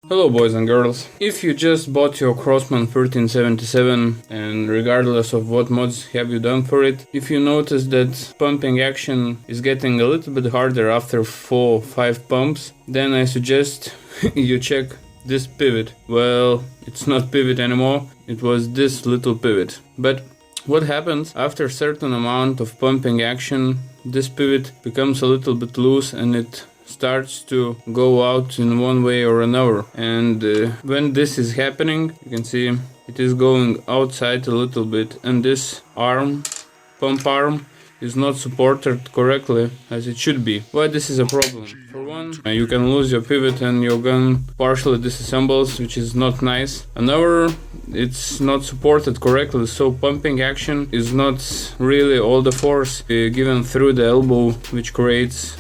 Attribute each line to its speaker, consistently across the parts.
Speaker 1: Hello boys and girls. If you just bought your Crossman 1377 and regardless of what mods have you done for it, if you notice that pumping action is getting a little bit harder after 4-5 pumps, then I suggest you check this pivot. Well, it's not pivot anymore, it was this little pivot. But what happens after a certain amount of pumping action, this pivot becomes a little bit loose and it starts to go out in one way or another, and when this is happening, you can see it is going outside a little bit, and this pump arm is not supported correctly as it should be. Why this is a problem? For one, you can lose your pivot and your gun partially disassembles, which is not nice. Another, it's not supported correctly, so pumping action is not really all the force given through the elbow, which creates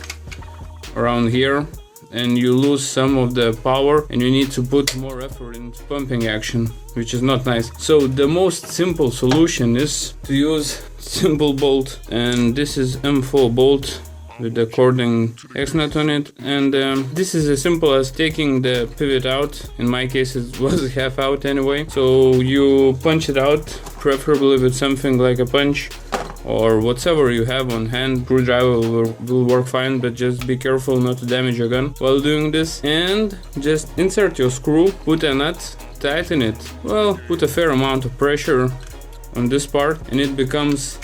Speaker 1: around here, and you lose some of the power and you need to put more effort into pumping action, which is not nice. So the most simple solution is to use simple bolt, and this is M4 bolt with the cording X nut on it, and this is as simple as taking the pivot out. In my case it was half out anyway, so you punch it out, preferably with something like a punch or whatever you have on hand. Screwdriver will work fine, but just be careful not to damage your gun while doing this. And just insert your screw, put a nut, tighten it. Well, put a fair amount of pressure on this part and it becomes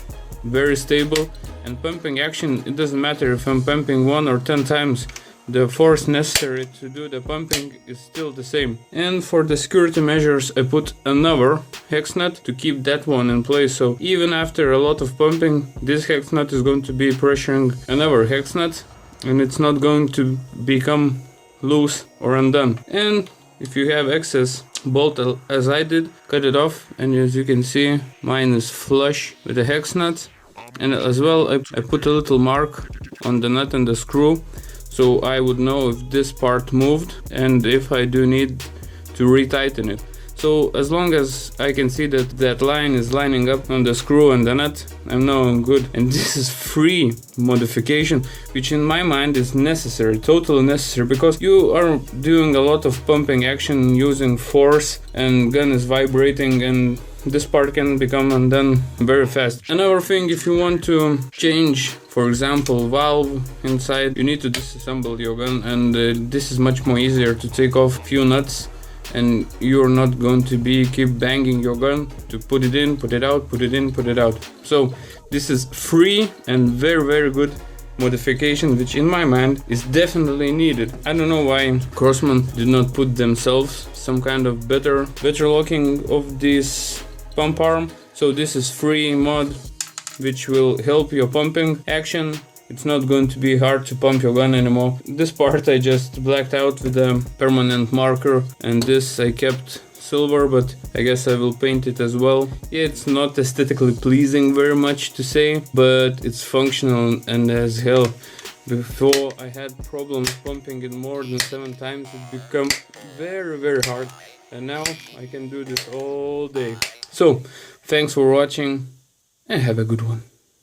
Speaker 1: very stable. And pumping action, it doesn't matter if I'm pumping 1 or 10 times, the force necessary to do the pumping is still the same. And for the security measures, I put another hex nut to keep that one in place, so even after a lot of pumping, this hex nut is going to be pressuring another hex nut and it's not going to become loose or undone. And if you have excess bolt, as I did, cut it off, and as you can see, mine is flush with the hex nut. And as well, I put a little mark on the nut and the screw, so I would know if this part moved and if I do need to retighten it. So as long as I can see that that line is lining up on the screw and the nut, I know I'm good. And this is free modification, which in my mind is necessary, totally necessary, because you are doing a lot of pumping action using force and gun is vibrating and this part can become undone very fast. Another thing, if you want to change, for example, valve inside, you need to disassemble your gun, and this is much more easier to take off a few nuts, and you're not going to keep banging your gun to put it in, put it out, put it in, put it out. So this is free and very good modification, which in my mind is definitely needed. I don't know why Crossman did not put themselves some kind of better locking of this pump arm. So this is free mod which will help your pumping action. It's not going to be hard to pump your gun anymore. This part I just blacked out with a permanent marker, and this I kept silver, but I guess I will paint it as well. Yeah, it's not aesthetically pleasing very much to say, but it's functional and as hell. Before I had problems pumping it more than 7 times, it became very hard, and now I can do this all day. So, thanks for watching and have a good one.